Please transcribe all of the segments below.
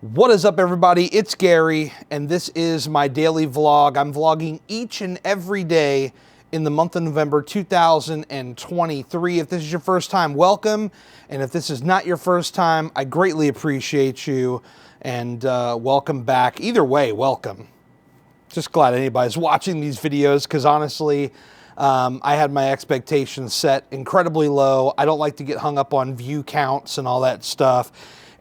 What is up, everybody? It's Gary, and this is my daily vlog. I'm vlogging each and every day in the month of November 2023. If this is your first time, welcome. And if this is not your first time, I greatly appreciate you, and welcome back. Either way, welcome. Just glad anybody's watching these videos, because honestly, I had my expectations set incredibly low. I don't like to get hung up on view counts and all that stuff.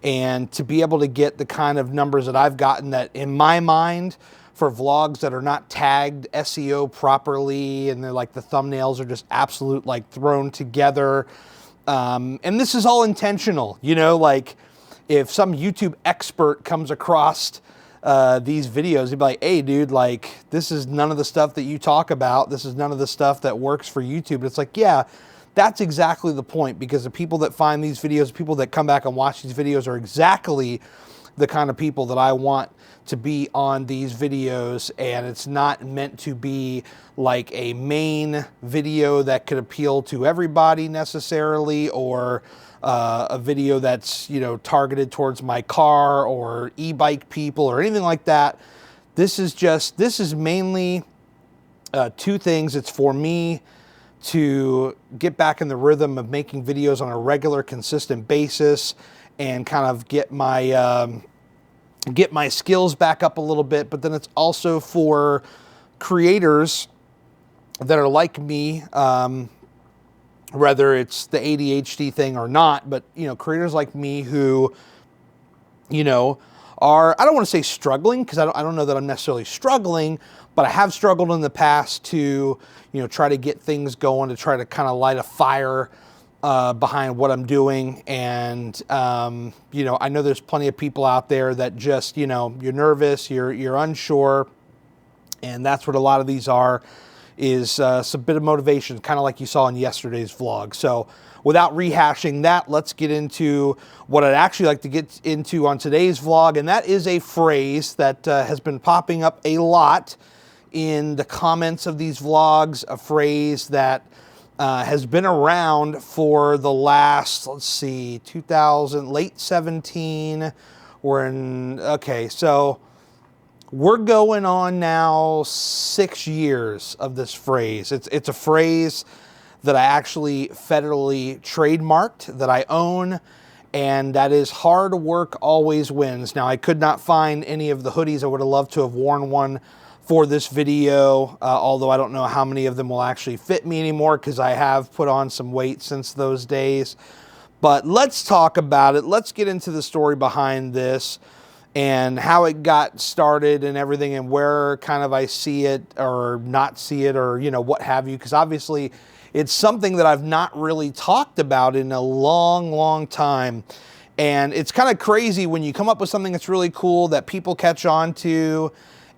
And to be able to get the kind of numbers that I've gotten, that in my mind, for vlogs that are not tagged SEO properly, and they're like, the thumbnails are just absolute like thrown together. And this is all intentional, you know, like if some YouTube expert comes across these videos, he'd be like, hey dude, like this is none of the stuff that you talk about. This is none of the stuff that works for YouTube. And it's like, yeah, that's exactly the point, because the people that find these videos, people that come back and watch these videos, are exactly the kind of people that I want to be on these videos. And it's not meant to be like a main video that could appeal to everybody necessarily, or a video that's, you know, targeted towards my car or e-bike people or anything like that. This is mainly two things. It's for me to get back in the rhythm of making videos on a regular, consistent basis, and kind of get my skills back up a little bit. But then it's also for creators that are like me, whether it's the ADHD thing or not, but, you know, creators like me who, you know, are, I don't want to say struggling, because I don't know that I'm necessarily struggling, but I have struggled in the past to, you know, try to get things going, to try to kind of light a fire behind what I'm doing. And, you know, I know there's plenty of people out there that just, you know, you're nervous, you're unsure. And that's what a lot of these are, is some bit of motivation, kind of like you saw in yesterday's vlog. So without rehashing that, let's get into what I'd actually like to get into on today's vlog. And that is a phrase that has been popping up a lot in the comments of these vlogs, a phrase that has been around for the last, let's see, late 17, so we're going on now 6 years of this phrase. It's a phrase that I actually federally trademarked, that I own, and that is hard work always wins. Now, I could not find any of the hoodies. I would have loved to have worn one for this video, although I don't know how many of them will actually fit me anymore, because I have put on some weight since those days. But let's talk about it. Let's get into the story behind this and how it got started and everything, and where kind of I see it or not see it, or, you know, what have you, because obviously it's something that I've not really talked about in a long, long time. And it's kind of crazy when you come up with something that's really cool that people catch on to,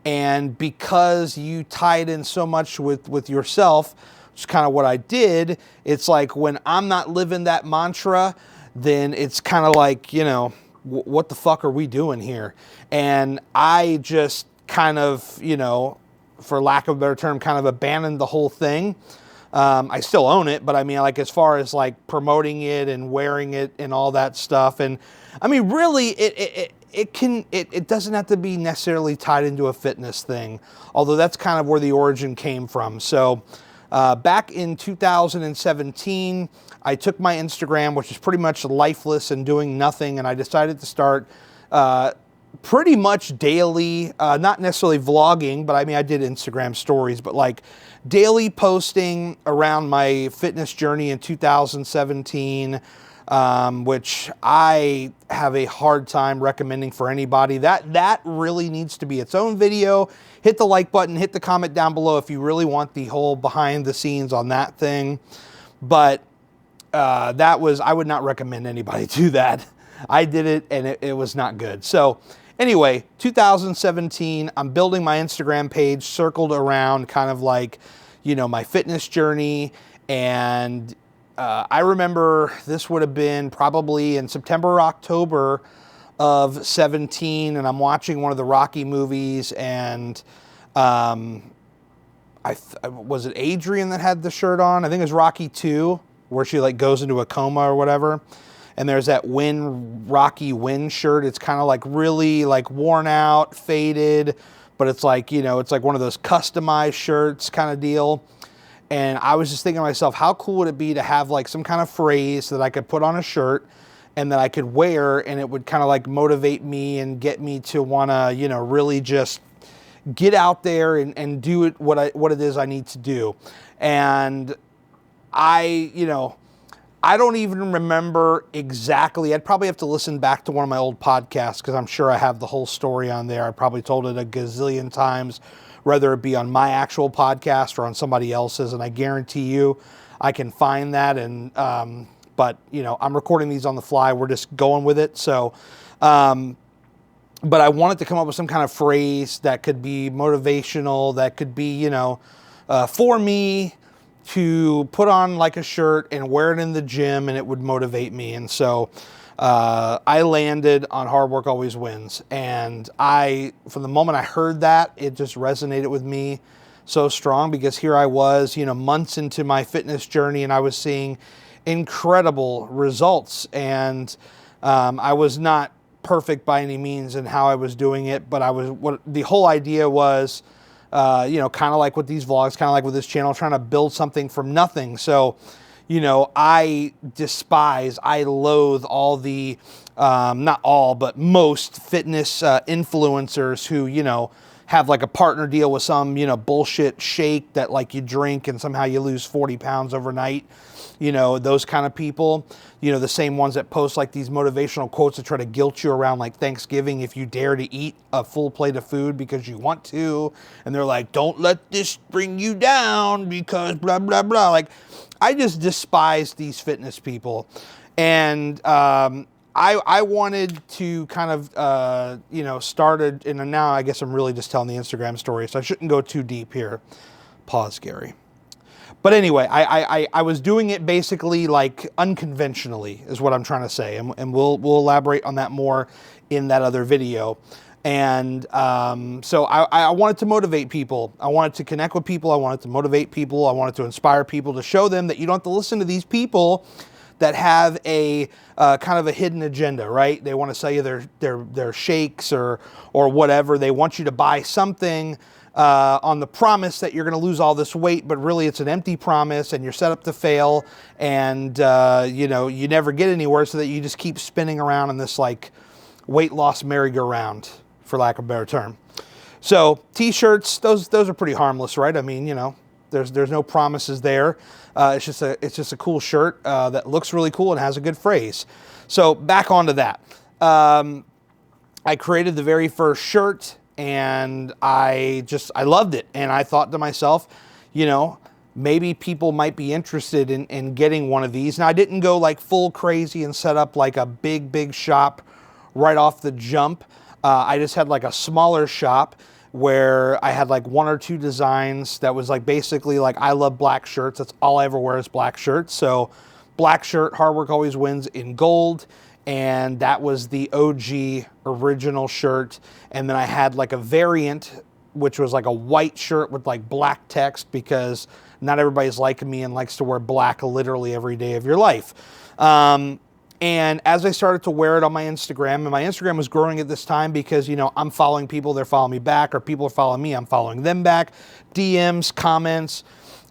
and because you tie it in so much with yourself, which is kind of what I did, it's like when I'm not living that mantra, then it's kind of like, you know, what the fuck are we doing here? And I just kind of, you know, for lack of a better term, kind of abandoned the whole thing. I still own it, but I mean, like, as far as like promoting it and wearing it and all that stuff. And I mean, really, it doesn't have to be necessarily tied into a fitness thing, although that's kind of where the origin came from. So back in 2017, I took my Instagram, which is pretty much lifeless and doing nothing, and I decided to start pretty much daily, not necessarily vlogging, but I mean, I did Instagram stories, but like daily posting around my fitness journey in 2017, which I have a hard time recommending for anybody. That really needs to be its own video. Hit the like button, hit the comment down below if you really want the whole behind the scenes on that thing. But I would not recommend anybody do that. I did it, and it was not good. So anyway, 2017, I'm building my Instagram page circled around kind of like, you know, my fitness journey. And I remember this would have been probably in September or October of 17, and I'm watching one of the Rocky movies, and was it Adrian that had the shirt on? I think it was Rocky 2, where she like goes into a coma or whatever. and there's that Rocky Wind shirt. It's kind of like really like worn out, faded, but it's like, you know, it's like one of those customized shirts kind of deal. And I was just thinking to myself, how cool would it be to have like some kind of phrase that I could put on a shirt and that I could wear, and it would kind of like motivate me and get me to want to, you know, really just get out there and do it, what it is I need to do. And you know, I don't even remember exactly. I'd probably have to listen back to one of my old podcasts, because I'm sure I have the whole story on there. I probably told it a gazillion times, whether it be on my actual podcast or on somebody else's, and I guarantee you I can find that. And but you know, I'm recording these on the fly. We're just going with it. So but I wanted to come up with some kind of phrase that could be motivational, that could be, you know, for me to put on like a shirt and wear it in the gym, and it would motivate me. And so I landed on Hard Work Always Wins. And from the moment I heard that, it just resonated with me so strong, because here I was, you know, months into my fitness journey, and I was seeing incredible results. And I was not perfect by any means in how I was doing it, but the whole idea was, you know, kind of like with these vlogs, kind of like with this channel, trying to build something from nothing. So, you know, I loathe all the, not all, but most fitness influencers who, you know, have like a partner deal with some, you know, bullshit shake that like you drink and somehow you lose 40 pounds overnight. You know, those kind of people, you know, the same ones that post like these motivational quotes to try to guilt you around like Thanksgiving if you dare to eat a full plate of food because you want to. And they're like, don't let this bring you down because blah, blah, blah. Like, I just despise these fitness people. And I wanted to kind of, you know, started, and now I guess I'm really just telling the Instagram story, so I shouldn't go too deep here. Pause, Gary. But anyway, I was doing it basically like unconventionally is what I'm trying to say. And we'll elaborate on that more in that other video. And so I wanted to motivate people. I wanted to connect with people. I wanted to motivate people. I wanted to inspire people, to show them that you don't have to listen to these people that have a kind of a hidden agenda, right? They want to sell you their shakes or whatever. They want you to buy something on the promise that you're going to lose all this weight, but really it's an empty promise, and you're set up to fail, and you know, you never get anywhere, so that you just keep spinning around in this like weight loss merry-go-round, for lack of a better term. So t-shirts, those are pretty harmless, right? I mean, you know, there's no promises there. It's just a cool shirt that looks really cool and has a good phrase. So back onto that. I created the very first shirt, and I loved it. And I thought to myself, you know, maybe people might be interested in getting one of these. Now, I didn't go like full crazy and set up like a big shop right off the jump. I just had like a smaller shop where I had like one or two designs that was like basically like, I love black shirts. That's all I ever wear is black shirts. So black shirt, Hard Work Always Wins in gold. And that was the OG original shirt. And then I had like a variant, which was like a white shirt with like black text, because not everybody's like me and likes to wear black literally every day of your life. And as I started to wear it on my Instagram, and my Instagram was growing at this time because, you know, I'm following people, they're following me back, or people are following me, I'm following them back, DMs, comments,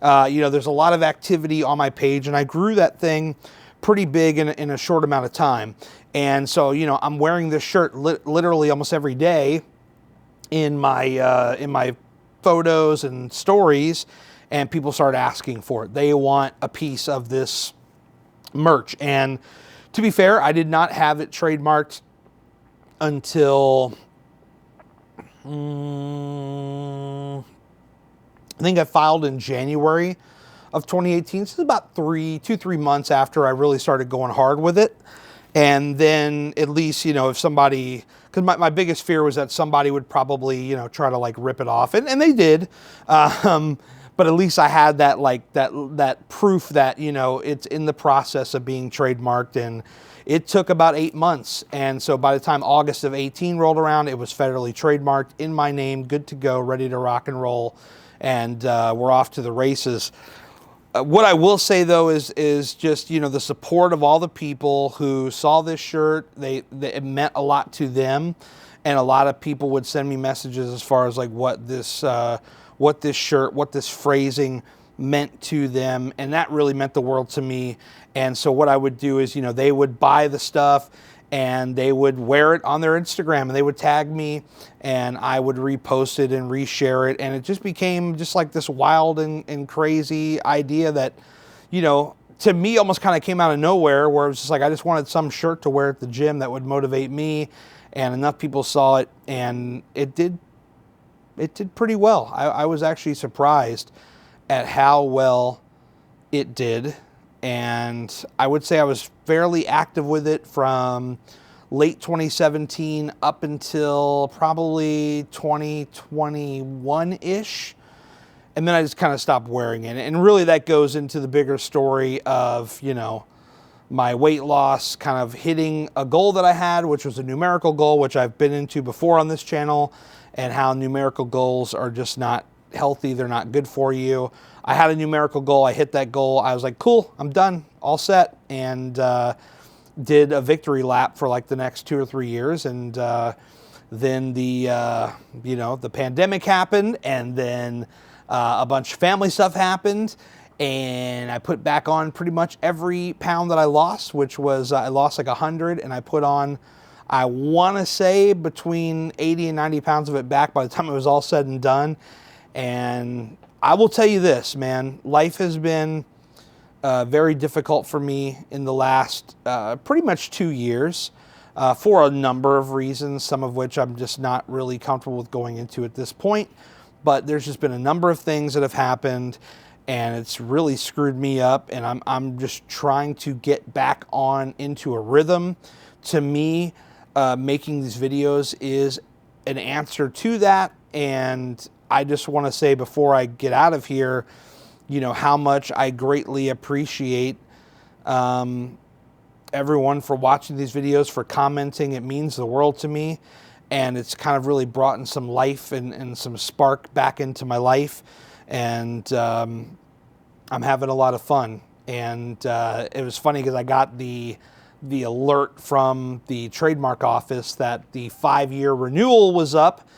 you know, there's a lot of activity on my page, and I grew that thing pretty big in a short amount of time. And so, you know, I'm wearing this shirt literally almost every day in my photos and stories, and people started asking for it. They want a piece of this merch. And to be fair, I did not have it trademarked until I think I filed in January of 2018. So it's about 2-3 months after I really started going hard with it. And then at least, you know, if somebody, because my biggest fear was that somebody would probably, you know, try to like rip it off. And they did. But at least I had that like that proof that, you know, it's in the process of being trademarked. And it took about 8 months. And so by the time August of 18 rolled around, it was federally trademarked in my name, good to go, ready to rock and roll. And we're off to the races. What I will say though is just, you know, the support of all the people who saw this shirt. It meant a lot to them, and a lot of people would send me messages as far as like what this shirt, what this phrasing meant to them, and that really meant the world to me. And so what I would do is, you know, they would buy the stuff and they would wear it on their Instagram and they would tag me and I would repost it and reshare it. And it just became just like this wild and crazy idea that, you know, to me almost kind of came out of nowhere, where it was just like, I just wanted some shirt to wear at the gym that would motivate me, and enough people saw it and it did pretty well. I was actually surprised at how well it did. And I would say I was fairly active with it from late 2017 up until probably 2021-ish. And then I just kind of stopped wearing it. And really that goes into the bigger story of, you know, my weight loss kind of hitting a goal that I had, which was a numerical goal, which I've been into before on this channel, and how numerical goals are just not healthy. They're not good for you. I had a numerical goal. I hit that goal. I was like, cool, I'm done, all set. And did a victory lap for like the next 2 or 3 years. And then the, you know, the pandemic happened, and then a bunch of family stuff happened. And I put back on pretty much every pound that I lost, which was, I lost like 100, and I put on, I want to say between 80 and 90 pounds of it back by the time it was all said and done. And I will tell you this, man, life has been very difficult for me in the last pretty much 2 years for a number of reasons, some of which I'm just not really comfortable with going into at this point. But there's just been a number of things that have happened, and it's really screwed me up, and I'm just trying to get back on into a rhythm. To me, making these videos is an answer to that, and I just want to say before I get out of here, you know, how much I greatly appreciate everyone for watching these videos, for commenting. It means the world to me, and it's kind of really brought in some life and some spark back into my life, and I'm having a lot of fun. And it was funny because I got the alert from the trademark office that the 5-year renewal was up.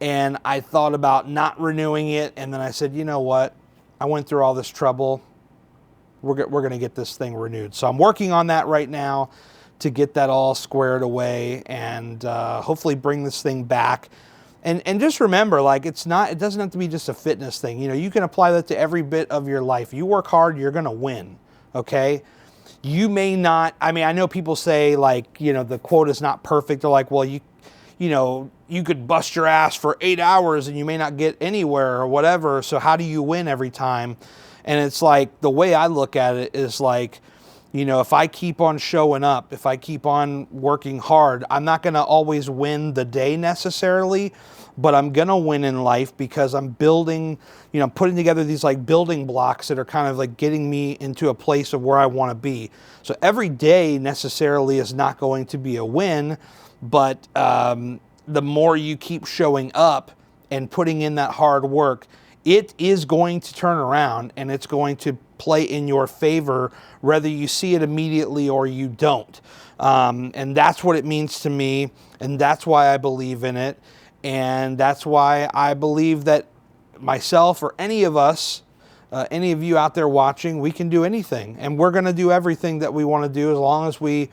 And I thought about not renewing it, and then I said, you know what? I went through all this trouble. We're going to get this thing renewed. So I'm working on that right now to get that all squared away, and hopefully bring this thing back. And just remember, like, it doesn't have to be just a fitness thing. You know, you can apply that to every bit of your life. You work hard, you're going to win, okay? You may not, I mean, I know people say, like, you know, the quote is not perfect. They're like, well, you know, you could bust your ass for 8 hours and you may not get anywhere or whatever. So how do you win every time? And it's like, the way I look at it is like, you know, if I keep on showing up, if I keep on working hard, I'm not going to always win the day necessarily, but I'm going to win in life because I'm building, you know, putting together these like building blocks that are kind of like getting me into a place of where I want to be. So every day necessarily is not going to be a win, but the more you keep showing up and putting in that hard work, it is going to turn around and it's going to play in your favor, whether you see it immediately or you don't. And that's what it means to me, and that's why I believe in it, and that's why I believe that myself or any of us, any of you out there watching, we can do anything, and we're going to do everything that we want to do as long as we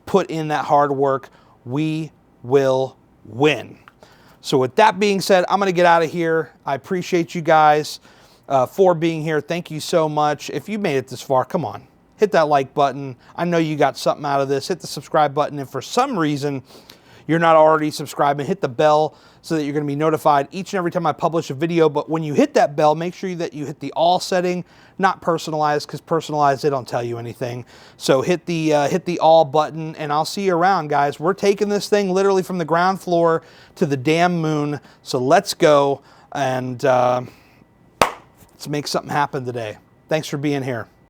put in that hard work. We will win. So with that being said, I'm going to get out of here. I appreciate you guys for being here. Thank you so much. If you made it this far, come on, hit that like button. I know you got something out of this. Hit the subscribe button. If for some reason you're not already subscribing, hit the bell so that you're going to be notified each and every time I publish a video. But when you hit that bell, make sure that you hit the all setting, not personalized, because personalized, they don't tell you anything. So hit the all button, and I'll see you around, guys. We're taking this thing literally from the ground floor to the damn moon. So let's go, and let's make something happen today. Thanks for being here.